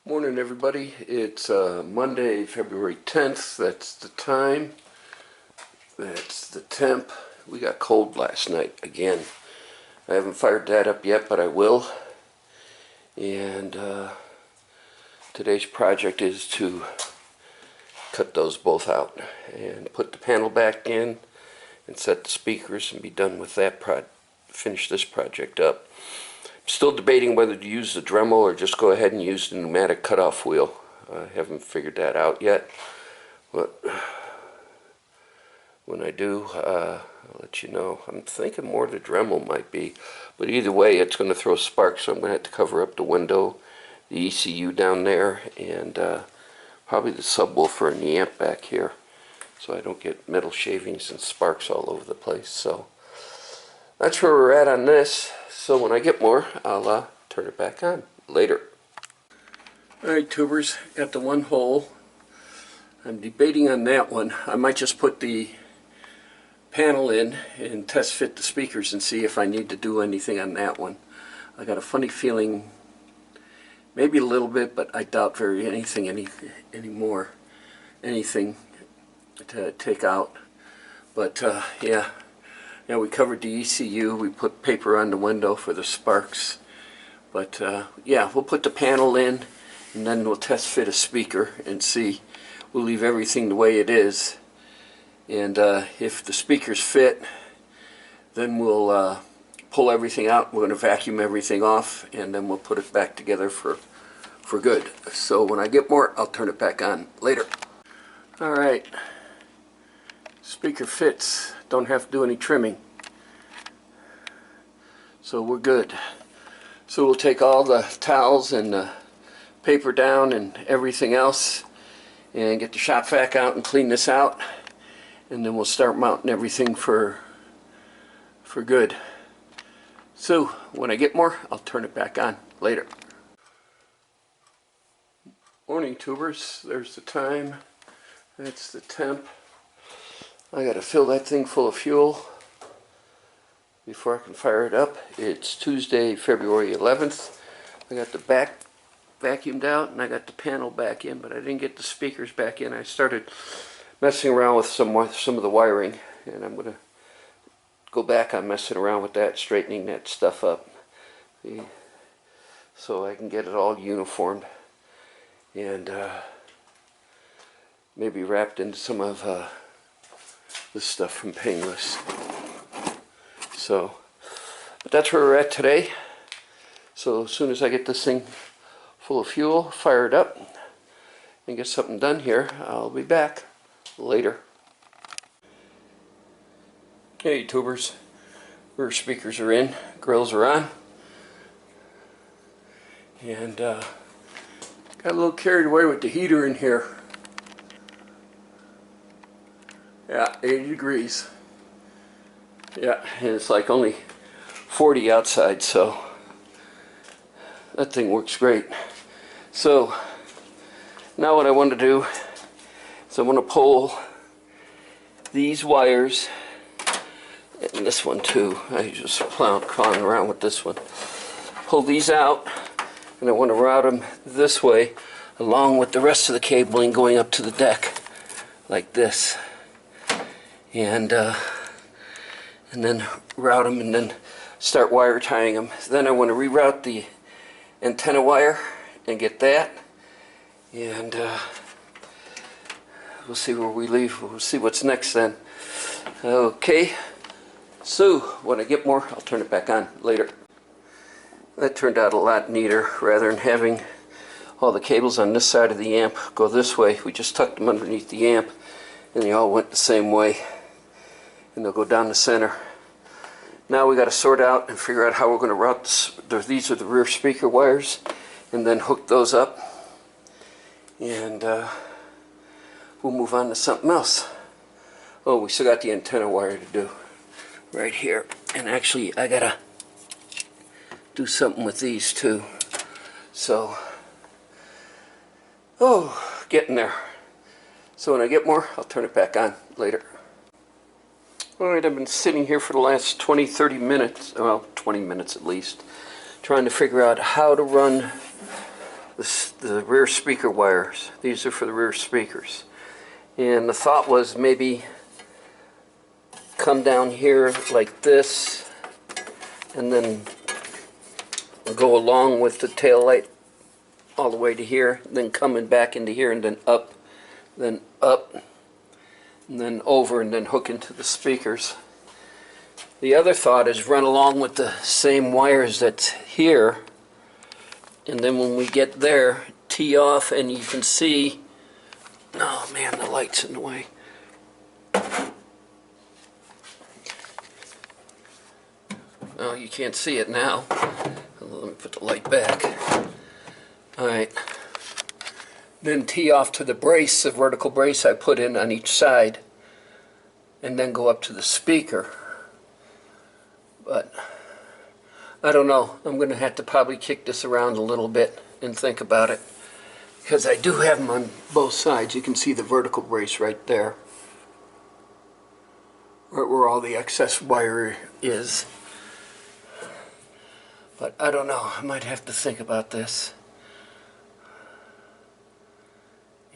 Morning, everybody. It's Monday, February 10th. That's the time. That's the temp. We got cold last night again. I haven't fired that up yet, but I will. And today's project is to cut those both out and put the panel back in and set the speakers and be done with that. Finish this project up. Still debating whether to use the Dremel or just go ahead and use the pneumatic cutoff wheel. I haven't figured that out yet, but when I do, I'll let you know. I'm thinking more the Dremel might be, but either way it's going to throw sparks, so I'm going to have to cover up the window, the ECU down there, and probably the subwoofer and the amp back here, so I don't get metal shavings and sparks all over the place. So that's where we're at on this. So when I get more, I'll turn it back on later. Alright, tubers, got the one hole. I'm debating on that one. I might just put the panel in and test fit the speakers and see if I need to do anything on that one. I got a funny feeling, maybe a little bit, but I doubt anything to take out. But yeah, we covered the ECU. We put paper on the window for the sparks. But yeah, we'll put the panel in and then we'll test fit a speaker and see. We'll leave everything the way it is. And if the speakers fit, then we'll pull everything out. We're going to vacuum everything off and then we'll put it back together for good. So when I get more, I'll turn it back on later. Alright. Speaker fits. Don't have to do any trimming. So we're good. So we'll take all the towels and the paper down and everything else and get the shop vac out and clean this out, and then we'll start mounting everything for good. So when I get more, I'll turn it back on later. Morning, tubers. There's the time. That's the temp. I gotta fill that thing full of fuel before I can fire it up. It's Tuesday, February 11th. I got the back vacuumed out and I got the panel back in, but I didn't get the speakers back in. I started messing around with some of the wiring, and I'm gonna go back on messing around with that, straightening that stuff up, so I can get it all uniformed and maybe wrapped into some of this stuff from Painless. So, but that's where we're at today. So as soon as I get this thing full of fuel, fire it up, and get something done here, I'll be back later. Hey, tubers. Rear speakers are in, grills are on, and got a little carried away with the heater in here. Yeah, 80 degrees. Yeah, and it's like only 40 outside, so that thing works great. So now what I want to do is I want to pull these wires, and this one too. I just crawling around with this one. Pull these out, and I want to route them this way along with the rest of the cabling going up to the deck like this. And then route them and then start wire tying them. Then I want to reroute the antenna wire and get that, and we'll see where we leave. We'll see what's next then. Okay, so when I get more, I'll turn it back on later. That turned out a lot neater. Rather than having all the cables on this side of the amp go this way, we just tucked them underneath the amp and they all went the same way, and they'll go down the center. Now we got to sort out and figure out how we're going to route this. These are the rear speaker wires, and then hook those up, and we'll move on to something else. Oh, we still got the antenna wire to do right here, and actually I gotta do something with these too. So, oh, getting there. So when I get more, I'll turn it back on later. Alright, I've been sitting here for the last 20-30 minutes, well, 20 minutes at least, trying to figure out how to run the rear speaker wires. These are for the rear speakers. And the thought was maybe come down here like this and then go along with the tail light all the way to here, then coming back into here and then up, and then over, and then hook into the speakers. The other thought is run along with the same wires that's here, and then when we get there, tee off, and you can see, oh man, the light's in the way. Oh, you can't see it now. Let me put the light back. Alright. Then tee off to the brace, the vertical brace I put in on each side, and then go up to the speaker. But I don't know. I'm going to have to probably kick this around a little bit and think about it, because I do have them on both sides. You can see the vertical brace right there, right where all the excess wire is. But I don't know. I might have to think about this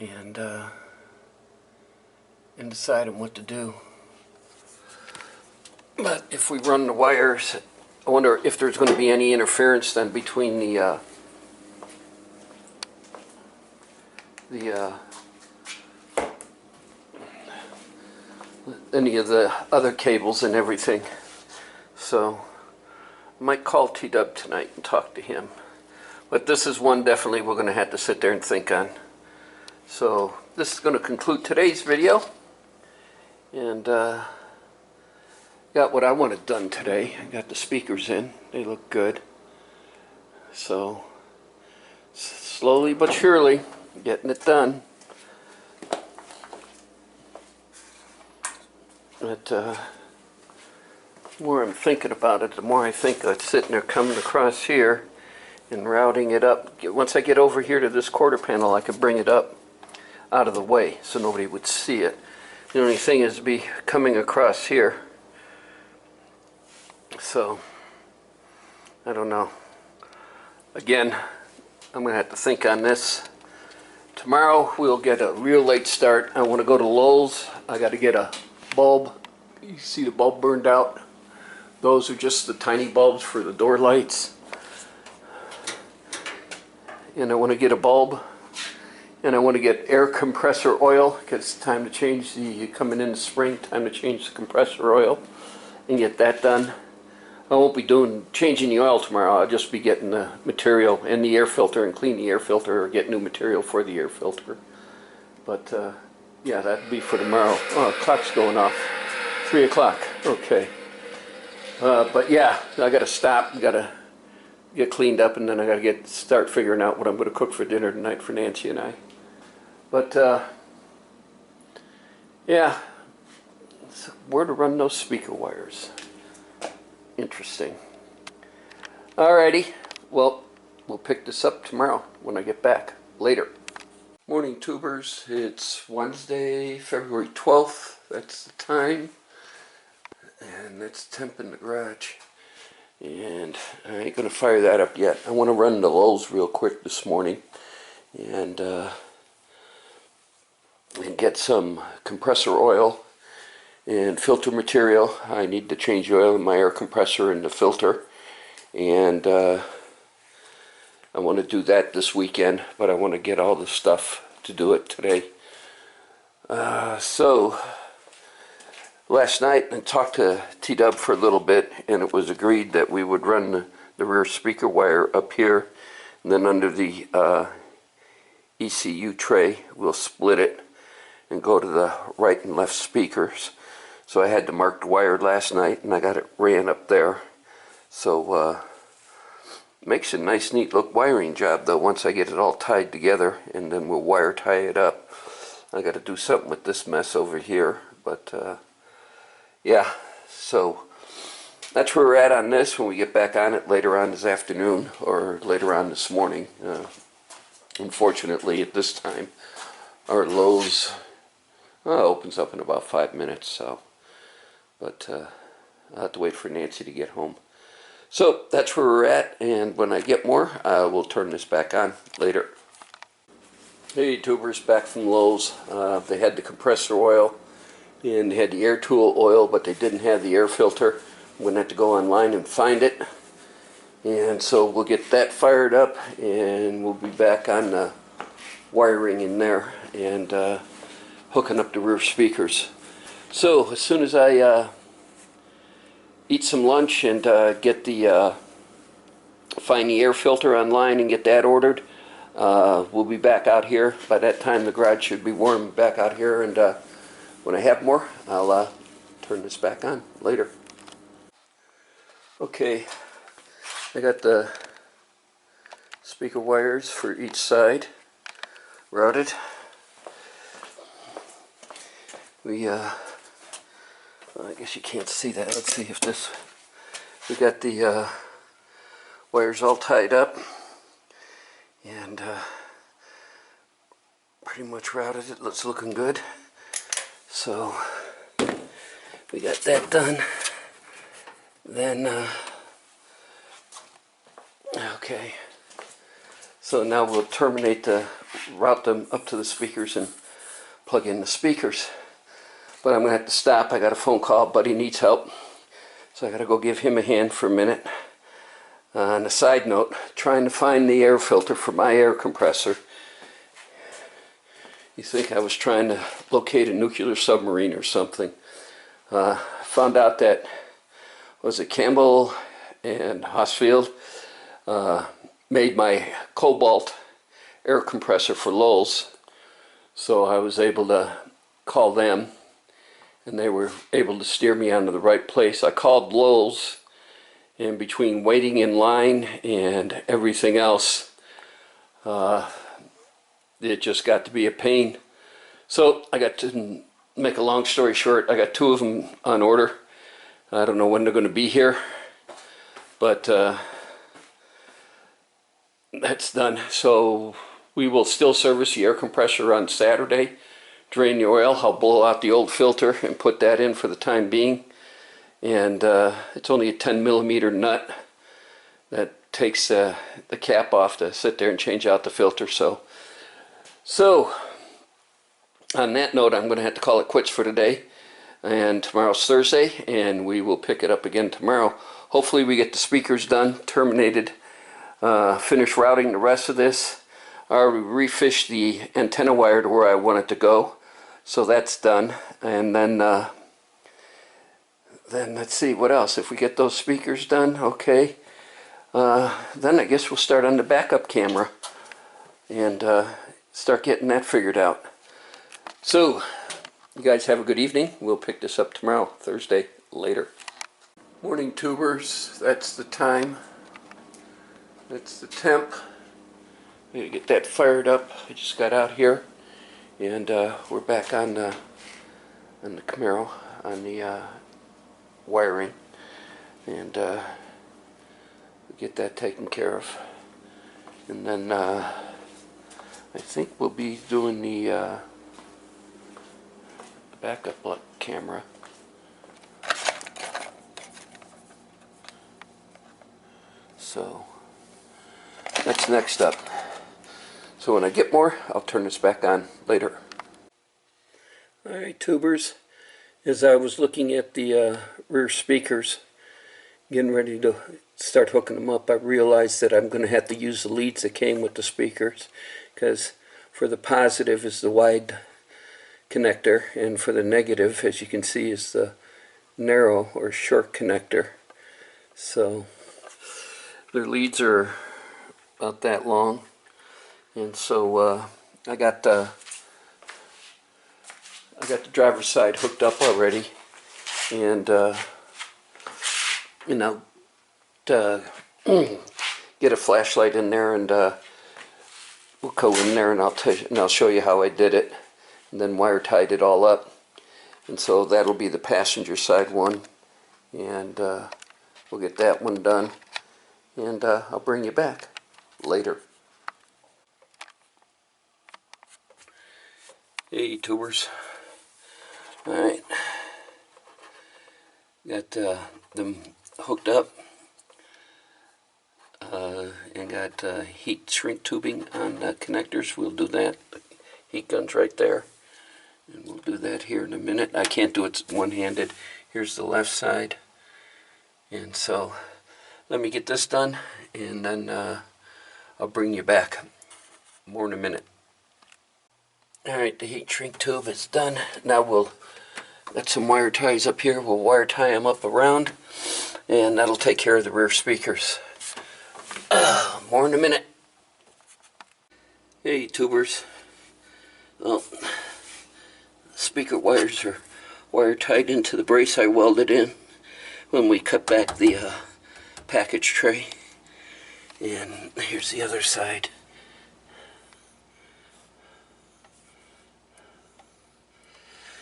and decide on what to do. But if we run the wires, I wonder if there's going to be any interference then between the any of the other cables and everything. So I might call T-Dub tonight and talk to him. But this is one definitely we're going to have to sit there and think on. So this is going to conclude today's video. And got what I wanted done today. I got the speakers in. They look good. So slowly but surely getting it done. But the more I'm thinking about it, the more I think I'm sitting there coming across here and routing it up. Once I get over here to this quarter panel, I could bring it up out of the way so nobody would see it. The only thing is to be coming across here. So I don't know. Again, I'm going to have to think on this. Tomorrow we'll get a real late start. I want to go to Lowe's. I got to get a bulb. You see the bulb burned out? Those are just the tiny bulbs for the door lights. And I want to get a bulb. And I want to get air compressor oil, because it's time to change coming in the spring, time to change the compressor oil and get that done. I won't be changing the oil tomorrow. I'll just be getting the material and the air filter and clean the air filter or get new material for the air filter. But yeah, that'd be for tomorrow. Oh, clock's going off. 3 o'clock. Okay. But yeah, I got to stop. Got to get cleaned up, and then I got to start figuring out what I'm going to cook for dinner tonight for Nancy and I. But yeah, so where to run those speaker wires. Interesting. Alrighty, well, we'll pick this up tomorrow when I get back. Later. Morning, tubers. It's Wednesday, February 12th. That's the time. And it's temp in the garage. And I ain't going to fire that up yet. I want to run to Lowe's real quick this morning and get some compressor oil and filter material. I need to change the oil in my air compressor and the filter. And I want to do that this weekend, but I want to get all the stuff to do it today. So last night I talked to T-Dub for a little bit, and it was agreed that we would run the rear speaker wire up here, and then under the ECU tray we'll split it and go to the right and left speakers. So I had the marked wire last night, and I got it ran up there. So makes a nice neat look wiring job though once I get it all tied together, and then we'll wire tie it up. I got to do something with this mess over here, but yeah, so that's where we're at on this. When we get back on it later on this afternoon or later on this morning. Unfortunately at this time our Lowe's opens up in about 5 minutes, so but I'll have to wait for Nancy to get home. So that's where we're at, and when I get more, we'll turn this back on later. Hey tubers, back from Lowe's. They had the compressor oil and they had the air tool oil, but they didn't have the air filter. I'm going to have to go online and find it. And so we'll get that fired up, and we'll be back on the wiring in there and hooking up the rear speakers. So as soon as I eat some lunch and get the find the air filter online and get that ordered, we'll be back out here. By that time the garage should be warm back out here, and when I have more, I'll turn this back on later. Okay, I got the speaker wires for each side routed. I guess you can't see that. Let's see if this, we got the wires all tied up and pretty much routed. It looks looking good. So we got that done. Then okay, so now we'll route them up to the speakers and plug in the speakers. But I'm gonna have to stop. I got a phone call. Buddy needs help, so I gotta go give him a hand for a minute. On a side note, trying to find the air filter for my air compressor. You think I was trying to locate a nuclear submarine or something. Found out that, was it Campbell and Hosfield made my Cobalt air compressor for Lowe's, so I was able to call them and they were able to steer me onto the right place. I called Lowe's, and between waiting in line and everything else, it just got to be a pain. So I got to make a long story short, I got 2 of them on order. I don't know when they're going to be here, but that's done. So we will still service the air compressor on Saturday, drain the oil. I'll blow out the old filter and put that in for the time being. And it's only a 10mm nut that takes the cap off to sit there and change out the filter. So on that note, I'm going to have to call it quits for today. And tomorrow's Thursday, and we will pick it up again tomorrow. Hopefully we get the speakers done, terminated, finish routing the rest of this. I already refished the antenna wire to where I want it to go, so that's done. And then let's see what else. If we get those speakers done, okay. Then I guess we'll start on the backup camera and start getting that figured out. So you guys have a good evening. We'll pick this up tomorrow, Thursday, later. Morning tubers, that's the time. That's the temp. I'm gonna get that fired up. I just got out here, and we're back on the Camaro, on the wiring, and get that taken care of. And then I think we'll be doing the backup camera. So that's next up. So when I get more, I'll turn this back on later. Alright tubers, as I was looking at the rear speakers, getting ready to start hooking them up, I realized that I'm going to have to use the leads that came with the speakers, because for the positive is the wide connector, and for the negative, as you can see, is the narrow or short connector. So their leads are about that long, and so I got the driver's side hooked up already, and you know, get a flashlight in there, and we'll go in there and I'll show you how I did it, and then wire tied it all up. And so that'll be the passenger side one, and we'll get that one done, and I'll bring you back later. Hey tubers, alright, got them hooked up, got heat shrink tubing on the connectors. We'll do that. The heat gun's right there. And we'll do that here in a minute. I can't do it one-handed. Here's the left side. And so let me get this done, and then I'll bring you back. More in a minute. Alright, the heat shrink tube is done. Now we'll got some wire ties up here. We'll wire tie them up around, and that'll take care of the rear speakers. More in a minute. Hey, tubers. Well, speaker wires are wire tied into the brace I welded in when we cut back the package tray. And here's the other side.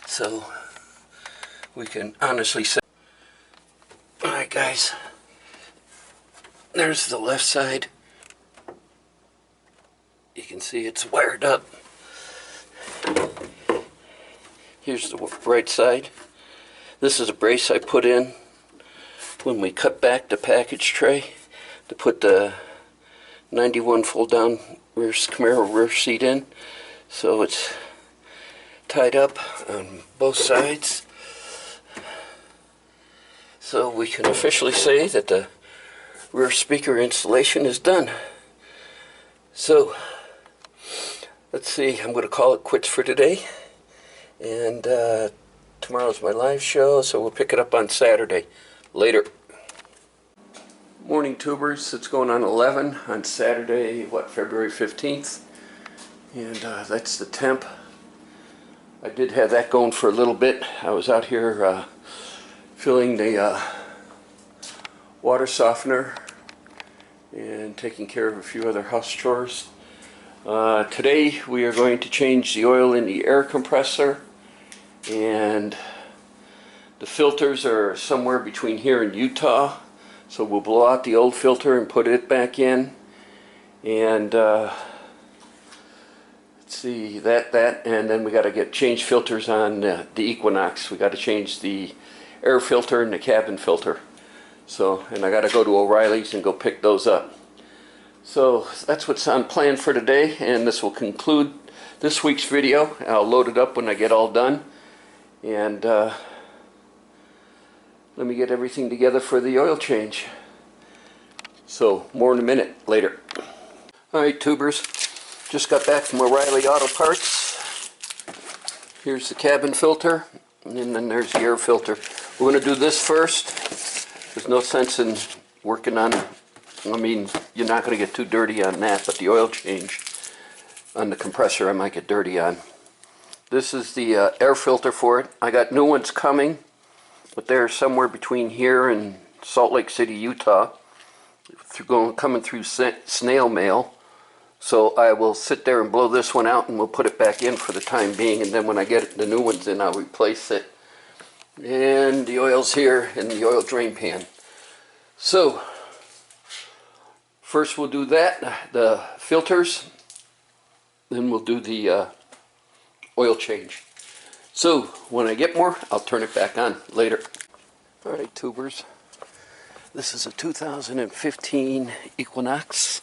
So we can honestly say, alright guys, there's the left side. You can see it's wired up. Here's the right side. This is a brace I put in when we cut back the package tray to put the 91 fold down rear Camaro rear seat in. So it's tied up on both sides. So we can officially say that the rear speaker installation is done. So let's see, I'm going to call it quits for today. And tomorrow's my live show, so we'll pick it up on Saturday. Later. Morning, tubers. It's going on 11 on Saturday, February 15th. And that's the temp. I did have that going for a little bit. I was out here filling the water softener and taking care of a few other house chores. Today we are going to change the oil in the air compressor, and the filters are somewhere between here and Utah, so we'll blow out the old filter and put it back in. And let's see, that and then we got to change filters on the Equinox. We got to change the air filter and the cabin filter. So, and I got to go to O'Reilly's and go pick those up. So that's what's on plan for today, and this will conclude this week's video. I'll load it up when I get all done, and let me get everything together for the oil change. So more in a minute. Later. Alright, tubers, just got back from O'Reilly Auto Parts. Here's the cabin filter, and then there's the air filter. We're going to do this first. There's no sense in working on, I mean, you're not going to get too dirty on that, but the oil change on the compressor I might get dirty on. This is the air filter for it. I got new ones coming, but they're somewhere between here and Salt Lake City, Utah, coming through snail mail. So I will sit there and blow this one out, and we'll put it back in for the time being, and then when I get the new ones in, I'll replace it. And the oil's here in the oil drain pan. So first we'll do that, the filters, then we'll do the oil change. So when I get more, I'll turn it back on later. Alright, tubers, this is a 2015 Equinox.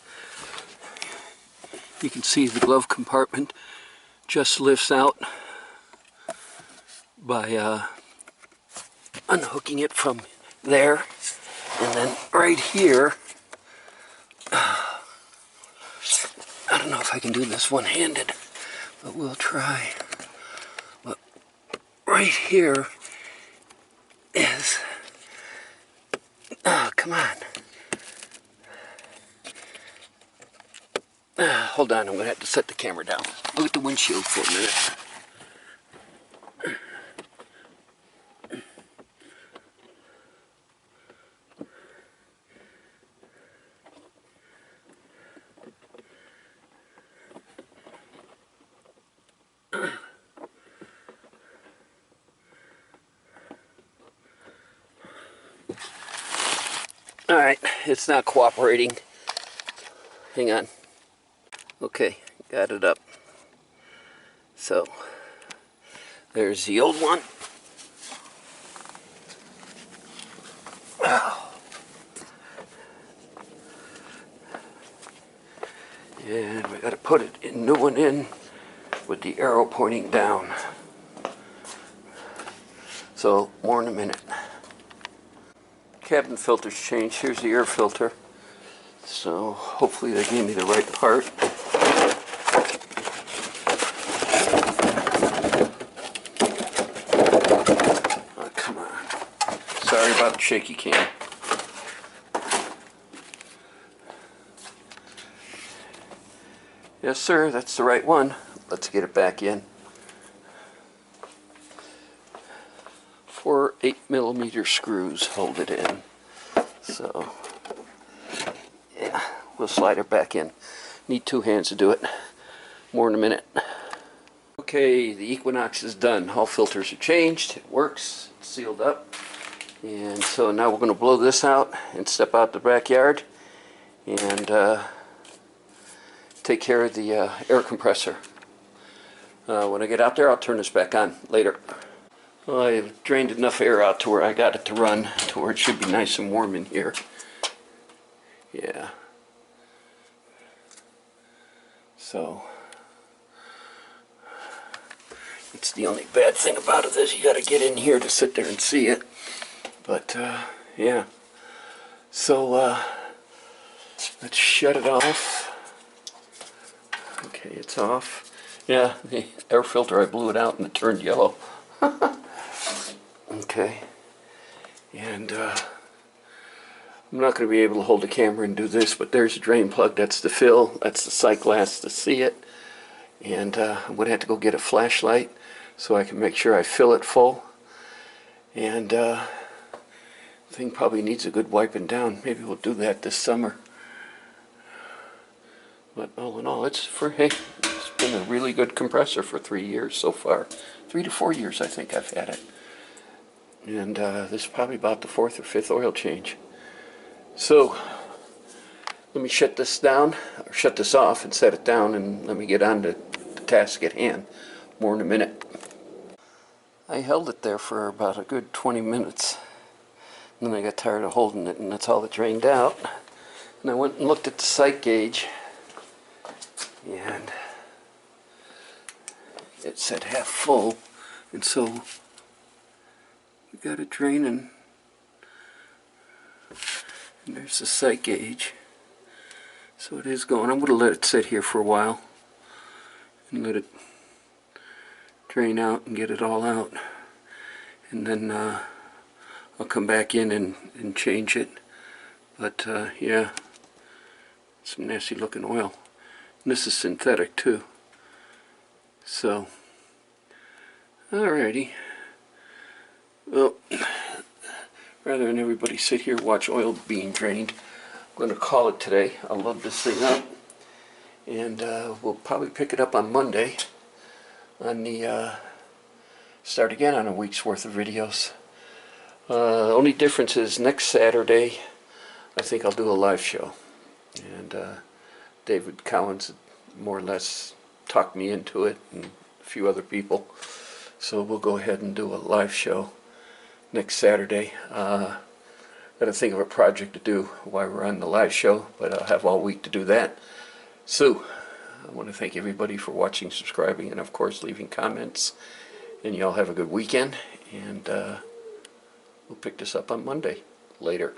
You can see the glove compartment just lifts out by unhooking it from there, and then right here, I don't know if I can do this one-handed, but we'll try. But right here is, oh, come on. Hold on, I'm going to have to set the camera down. Look at the windshield for a minute. Alright, it's not cooperating. Hang on. Okay, got it up. So, there's the old one. Oh. And we got to put it in, new one in with the arrow pointing down. So more in a minute. Cabin filter's changed. Here's the air filter. So hopefully they gave me the right part. Oh, come on. Sorry about the shaky cam. Yes, sir, that's the right one. Let's get it back in. 4 8mm screws hold it in. So, yeah, we'll slide it back in. Need 2 hands to do it. More in a minute. Okay, the Equinox is done. All filters are changed. It works. It's sealed up. And so now we're going to blow this out and step out the backyard and take care of the air compressor. When I get out there, I'll turn this back on later. Well, I've drained enough air out to where I got it to run, to where it should be nice and warm in here. Yeah. So, it's the only bad thing about it is you got to get in here to sit there and see it. But, yeah. So, let's shut it off. Okay, it's off. Yeah, the air filter, I blew it out and it turned yellow. Okay, and I'm not going to be able to hold the camera and do this, but there's a drain plug. That's the fill. That's the sight glass to see it. And I'm going to have to go get a flashlight so I can make sure I fill it full. And the thing probably needs a good wiping down. Maybe we'll do that this summer. But all in all, it's been a really good compressor for 3 years so far. 3 to 4 years, I think I've had it. And this is probably about the 4th or 5th oil change. So, let me shut this down, or shut this off and set it down, and let me get on to the task at hand. More in a minute. I held it there for about a good 20 minutes. And then I got tired of holding it, and that's all it drained out. And I went and looked at the sight gauge, and it said half full. And so we got it draining, and there's the sight gauge. So it is going. I'm going to let it sit here for a while and let it drain out and get it all out, and then I'll come back in and change it. But yeah, some nasty looking oil, and this is synthetic too. So alrighty. Well, rather than everybody sit here watch oil being drained, I'm going to call it today. I'll load this thing up, and we'll probably pick it up on Monday on the start again on a week's worth of videos. Only difference is next Saturday I think I'll do a live show, and David Collins more or less talked me into it, and a few other people. So we'll go ahead and do a live show next Saturday. Got to think of a project to do while we're on the live show, but I'll have all week to do that. So I want to thank everybody for watching, subscribing, and of course leaving comments. And y'all have a good weekend, and we'll pick this up on Monday. Later.